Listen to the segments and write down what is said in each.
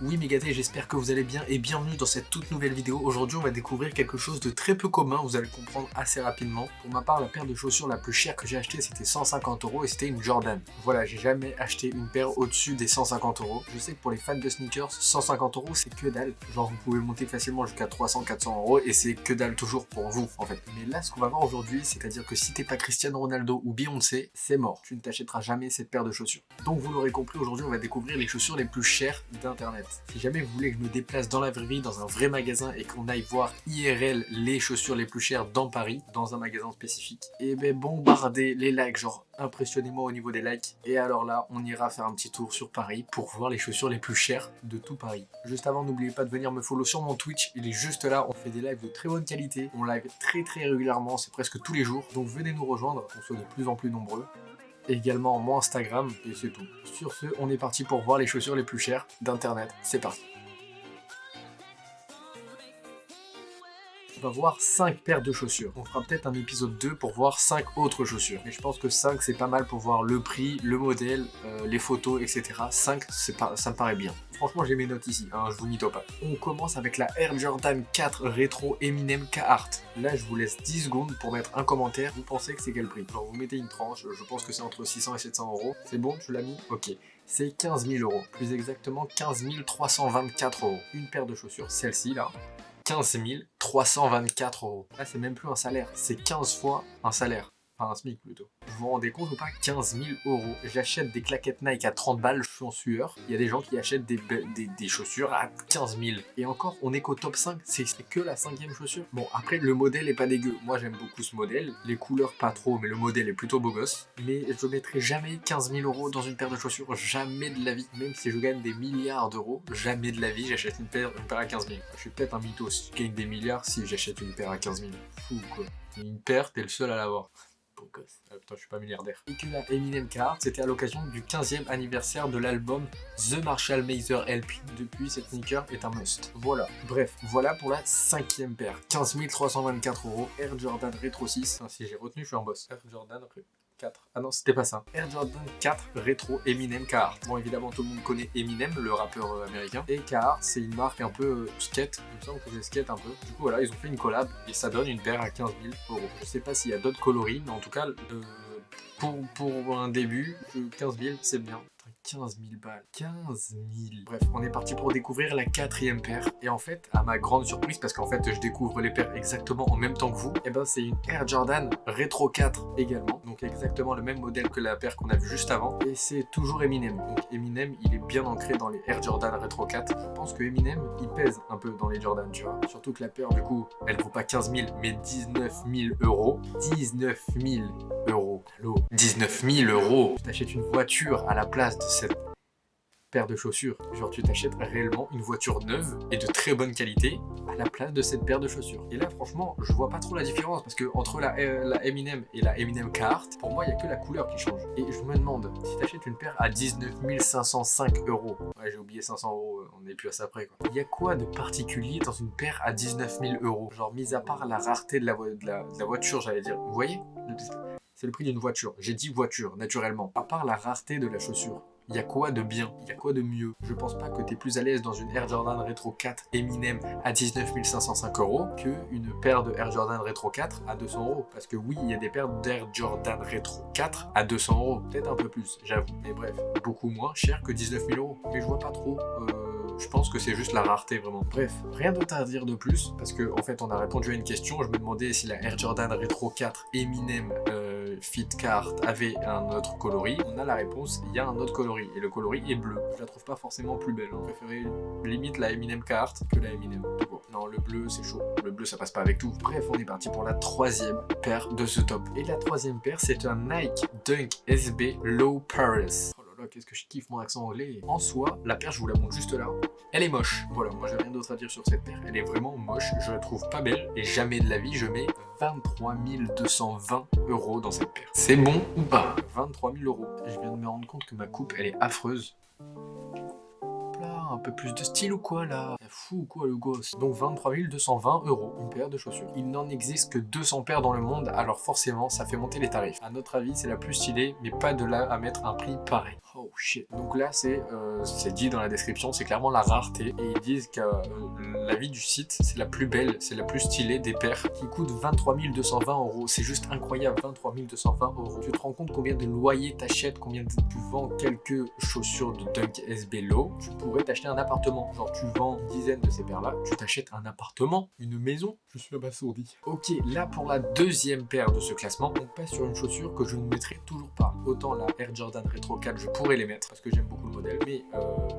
Oui mes gâtés, j'espère que vous allez bien et bienvenue dans cette toute nouvelle vidéo. Aujourd'hui on va découvrir quelque chose de très peu commun, vous allez le comprendre assez rapidement. Pour ma part, la paire de chaussures la plus chère que j'ai achetée c'était 150 € et c'était une Jordan. Voilà, j'ai jamais acheté une paire au-dessus des 150 €. Je sais que pour les fans de sneakers, 150 € c'est que dalle. Genre vous pouvez monter facilement jusqu'à 300-400 € et c'est que dalle toujours pour vous en fait. Mais là ce qu'on va voir aujourd'hui, c'est-à-dire que si t'es pas Cristiano Ronaldo ou Beyoncé, c'est mort. Tu ne t'achèteras jamais cette paire de chaussures. Donc vous l'aurez compris, aujourd'hui on va découvrir les chaussures les plus chères d'internet. Si jamais vous voulez que je me déplace dans la vraie vie, dans un vrai magasin et qu'on aille voir IRL les chaussures les plus chères dans Paris, dans un magasin spécifique, et ben bombardez les likes, genre impressionnez-moi au niveau des likes. Et alors là, on ira faire un petit tour sur Paris pour voir les chaussures les plus chères de tout Paris. Juste avant, n'oubliez pas de venir me follow sur mon Twitch, il est juste là, on fait des lives de très bonne qualité, on live très régulièrement, c'est presque tous les jours, donc venez nous rejoindre, on soit de plus en plus nombreux. Et également mon Instagram, et c'est tout. Sur ce, on est parti pour voir les chaussures les plus chères d'internet. C'est parti. On va voir 5 paires de chaussures. On fera peut-être un épisode 2 pour voir 5 autres chaussures. Mais je pense que 5 c'est pas mal pour voir le prix, le modèle, les photos, etc. 5 ça me paraît bien. Franchement j'ai mes notes ici, hein, je vous mytho pas. On commence avec la Air Jordan 4 Retro Eminem Carhartt. Là je vous laisse 10 secondes pour mettre un commentaire. Vous pensez que c'est quel prix? Genre vous mettez une tranche, je pense que c'est entre 600 et 700 €. C'est bon, tu l'as mis? Ok. C'est 15 000 €. Plus exactement 15 324 €. Une paire de chaussures, celle-ci là. 15 324 €. Là, c'est même plus un salaire, c'est 15 fois un salaire. Enfin, un SMIC plutôt. Vous vous rendez compte ou pas? 15 000 €. J'achète des claquettes Nike à 30 balles, je suis en sueur. Il y a des gens qui achètent des chaussures à 15 000. Et encore, on est qu'au top 5, c'est que la 5e chaussure. Bon, après, le modèle est pas dégueu. Moi, j'aime beaucoup ce modèle. Les couleurs, pas trop, mais le modèle est plutôt beau gosse. Mais je mettrai jamais 15 000 € dans une paire de chaussures. Jamais de la vie. Même si je gagne des milliards d'euros, jamais de la vie, j'achète une paire à 15 000. Je suis peut-être un mytho si je gagne des milliards si j'achète une paire à 15 000. Fou, quoi. Une paire, t'es le seul à l'avoir. Ah, putain, je suis pas milliardaire. Et que la Eminem Carhartt, c'était à l'occasion du 15e anniversaire de l'album The Marshall Mathers LP. Depuis, cette sneaker est un must. Voilà. Bref, voilà pour la 5e paire. 15 324 €. Air Jordan Retro 6. Enfin, si j'ai retenu, je suis en boss. Air Jordan 4. Ah non, c'était pas ça. Air Jordan 4 Retro Eminem Carhartt. Bon, évidemment, tout le monde connaît Eminem, le rappeur américain. Et Carhartt, c'est une marque un peu skate. Il me semble que c'est skate un peu. Du coup, voilà, ils ont fait une collab et ça donne une paire à 15 000 €. Je sais pas s'il y a d'autres coloris, mais en tout cas, pour un début, 15 000, c'est bien. 15 000 balles. 15 000. Bref, on est parti pour découvrir la 4e paire. Et en fait, à ma grande surprise, parce qu'en fait, je découvre les paires exactement en même temps que vous, et ben c'est une Air Jordan Retro 4 également. Donc exactement le même modèle que la paire qu'on a vue juste avant. Et c'est toujours Eminem. Donc Eminem, il est bien ancré dans les Air Jordan Retro 4. Je pense que Eminem, il pèse un peu dans les Jordan, tu vois. Surtout que la paire, du coup, elle vaut pas 15 000, mais 19 000 €. 19 000 €. Allô, 19 000 €. Tu t'achètes une voiture à la place de cette paire de chaussures. Genre tu t'achètes réellement une voiture neuve et de très bonne qualité à la place de cette paire de chaussures. Et là franchement je vois pas trop la différence parce que entre la Eminem et la Eminem Carhartt, pour moi il y a que la couleur qui change. Et je me demande, si t'achètes une paire à 19 505 €, ouais j'ai oublié 500 €, on n'est plus à ça près quoi. Il y a quoi de particulier dans une paire à 19 000 €? Genre mis à part la rareté de la voiture j'allais dire. Vous voyez? C'est le prix d'une voiture. J'ai dit voiture, naturellement. À part la rareté de la chaussure, il y a quoi de bien? Il y a quoi de mieux? Je pense pas que tu es plus à l'aise dans une Air Jordan Retro 4 Eminem à 19 505 € qu'une paire de Air Jordan Retro 4 à 200 €. Parce que oui, il y a des paires d'Air Jordan Retro 4 à 200 €. Peut-être un peu plus, j'avoue. Mais bref, beaucoup moins cher que 19 000 €. Mais je vois pas trop. Je pense que c'est juste la rareté vraiment. Bref, rien d'autre à dire de plus parce que en fait on a répondu à une question. Je me demandais si la Air Jordan Retro 4 Eminem Fit Carhartt avait un autre coloris. On a la réponse, il y a un autre coloris et le coloris est bleu. Je la trouve pas forcément plus belle. On préférait limite la Eminem Carhartt que la Eminem. Non, le bleu c'est chaud. Le bleu ça passe pas avec tout. Bref, on est parti pour la 3e paire de ce top. Et la 3e paire c'est un Nike Dunk SB Low Paris. Qu'est-ce que je kiffe mon accent anglais. En soi, la paire, je vous la montre juste là. Elle est moche. Voilà, moi j'ai rien d'autre à dire sur cette paire. Elle est vraiment moche, je la trouve pas belle. Et jamais de la vie, je mets 23 220 € dans cette paire. C'est bon ou pas? 23 000 €. Je viens de me rendre compte que ma coupe, elle est affreuse. un peu plus de style ou quoi là? T'es fou ou quoi le gosse? Donc 23 220 €, une paire de chaussures. Il n'en existe que 200 paires dans le monde, alors forcément ça fait monter les tarifs. À notre avis c'est la plus stylée, mais pas de là à mettre un prix pareil. Oh shit. Donc là c'est dit dans la description, c'est clairement la rareté. Et ils disent que l'avis du site, c'est la plus belle, c'est la plus stylée des paires qui coûtent 23 220 €. C'est juste incroyable, 23 220 €. Tu te rends compte combien de loyers t'achètes, combien tu vends quelques chaussures de Dunk SB Low, tu pourrais t'acheter un appartement. Genre tu vends une dizaine de ces paires là, tu t'achètes un appartement, une maison. Je suis abasourdi. Ok, là pour la deuxième paire de ce classement, on passe sur une chaussure que je ne mettrai toujours pas. Autant la Air Jordan Retro 4, je pourrais les mettre parce que j'aime beaucoup le modèle, mais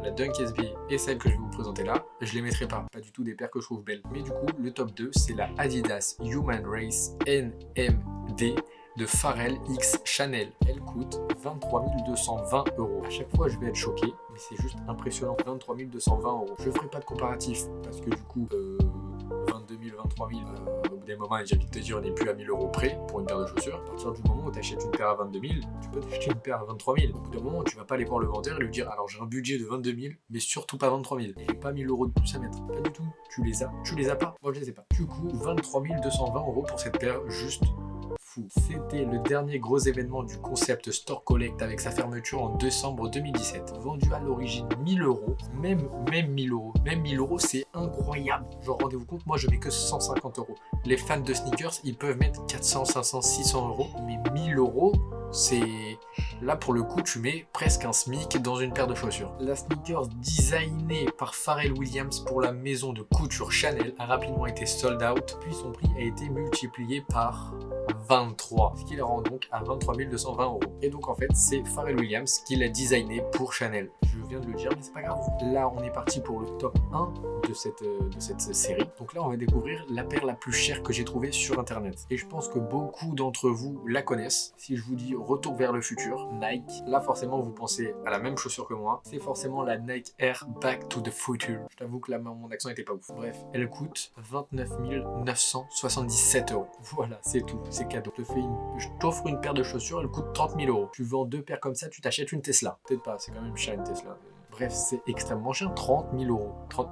la Dunk SB et celle que je vais vous présenter là, je les mettrai pas. Pas du tout des paires que je trouve belles. Mais du coup, le top 2, c'est la Adidas Human Race NMD de Pharrell X Chanel. Elle coûte 23 220 €. À chaque fois, je vais être choqué, mais c'est juste impressionnant. 23 220 €. Je ferai pas de comparatif parce que du coup, 22 000, 23 000, au bout d'un moment, j'ai envie de te dire, on n'est plus à 1000 € près pour une paire de chaussures. À partir du moment où tu achètes une paire à 22 000, tu peux t'acheter une paire à 23 000. Au bout d'un moment, tu vas pas aller voir le vendeur et lui dire, alors j'ai un budget de 22 000, mais surtout pas 23 000. Et j'ai pas 1000 € de plus à mettre. Pas du tout. Tu les as pas. Moi, je les ai pas. Du coup, 23 220 € pour cette paire, juste fou. C'était le dernier gros événement du concept Store Collect avec sa fermeture en décembre 2017. Vendu à l'origine 1000 €, même 1000 €, même 1000 €, c'est incroyable. Genre rendez-vous compte, moi je mets que 150 €. Les fans de sneakers, ils peuvent mettre 400, 500, 600 €, mais 1000 €, c'est... Là pour le coup, tu mets presque un SMIC dans une paire de chaussures. La sneakers designée par Pharrell Williams pour la maison de couture Chanel a rapidement été sold out, puis son prix a été multiplié par 23, ce qui la rend donc à 23 220 €. Et donc en fait, c'est Pharrell Williams qui l'a designé pour Chanel. Je viens de le dire, mais c'est pas grave. Là, on est parti pour le top 1 de cette série. Donc là, on va découvrir la paire la plus chère que j'ai trouvée sur internet. Et je pense que beaucoup d'entre vous la connaissent. Si je vous dis Retour vers le futur, Nike, là forcément vous pensez à la même chaussure que moi. C'est forcément la Nike Air Back to the Future. Je t'avoue que là, mon accent était pas ouf. Bref, elle coûte 29 977 €. Voilà, c'est tout. C'est cadeau. Je t'offre une paire de chaussures, elle coûte 30 000 €. Tu vends deux paires comme ça, tu t'achètes une Tesla. Peut-être pas, c'est quand même cher une Tesla. Bref, c'est extrêmement cher. 30 000 €.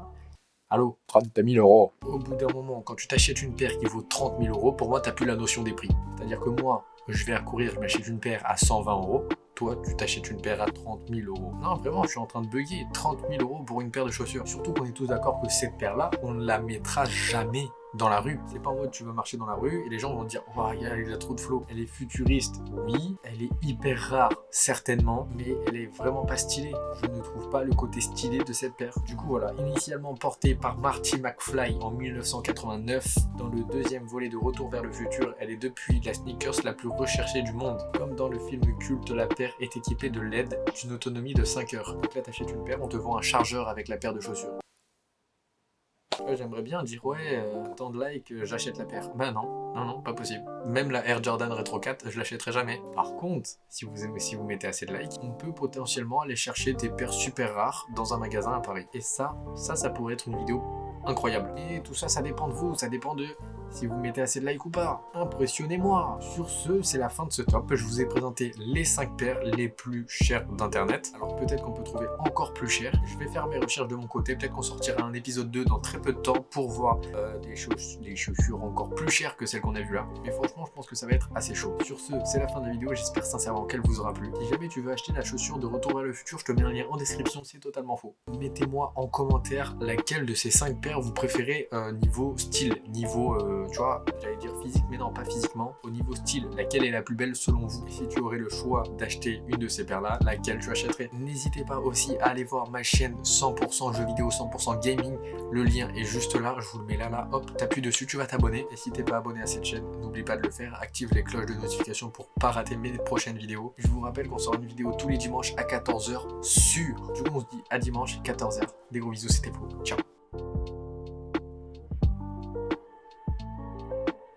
Allô, 30 000 €. Au bout d'un moment, quand tu t'achètes une paire qui vaut 30 000 €, pour moi, tu n'as plus la notion des prix. C'est-à-dire que moi, je vais courir, je m'achète une paire à 120 €. Toi, tu t'achètes une paire à 30 000 €. Non, vraiment, je suis en train de bugger. 30 000 € pour une paire de chaussures. Surtout qu'on est tous d'accord que cette paire-là, on ne la mettra jamais dans la rue. C'est pas en mode tu vas marcher dans la rue et les gens vont te dire oh, il a trop de flow. Elle est futuriste, oui. Elle est hyper rare, certainement, mais elle est vraiment pas stylée. Je ne trouve pas le côté stylé de cette paire. Du coup, voilà. Initialement portée par Marty McFly en 1989, dans le deuxième volet de Retour vers le futur, elle est depuis la sneakers la plus recherchée du monde. Comme dans le film culte, la paire est équipée de LED d'une autonomie de 5 heures. Donc là, t'achètes une paire, on te vend un chargeur avec la paire de chaussures. J'aimerais bien dire ouais, tant de likes, j'achète la paire. Ben non, pas possible. Même la Air Jordan Retro 4, je l'achèterai jamais. Par contre, si vous mettez assez de likes, on peut potentiellement aller chercher des paires super rares dans un magasin à Paris. Et ça pourrait être une vidéo incroyable. Et tout ça, ça dépend de vous, ça dépend de si vous mettez assez de likes ou pas. Impressionnez-moi. Sur ce, c'est la fin de ce top. Je vous ai présenté les 5 paires les plus chères d'internet. Alors peut-être qu'on peut trouver encore plus cher. Je vais faire mes recherches de mon côté. Peut-être qu'on sortira un épisode 2 dans très peu de temps pour voir des chaussures encore plus chères que celles qu'on a vues là. Mais franchement, je pense que ça va être assez chaud. Sur ce, c'est la fin de la vidéo. J'espère sincèrement qu'elle vous aura plu. Si jamais tu veux acheter la chaussure de Retour vers le futur, je te mets un lien en description. C'est totalement faux. Mettez-moi en commentaire laquelle de ces 5 paires vous préférez niveau style, niveau tu vois, j'allais dire physique, mais non, pas physiquement. Au niveau style, laquelle est la plus belle selon vous? Et si tu aurais le choix d'acheter une de ces paires-là, laquelle tu achèterais? N'hésitez pas aussi à aller voir ma chaîne 100% jeux vidéo, 100% gaming. Le lien est juste là, je vous le mets là, hop, t'appuies dessus, tu vas t'abonner. Et si t'es pas abonné à cette chaîne, n'oublie pas de le faire. Active les cloches de notification pour pas rater mes prochaines vidéos. Je vous rappelle qu'on sort une vidéo tous les dimanches à 14 h sur. Du coup, on se dit à dimanche, 14 h. Des gros bisous, c'était fou. Ciao.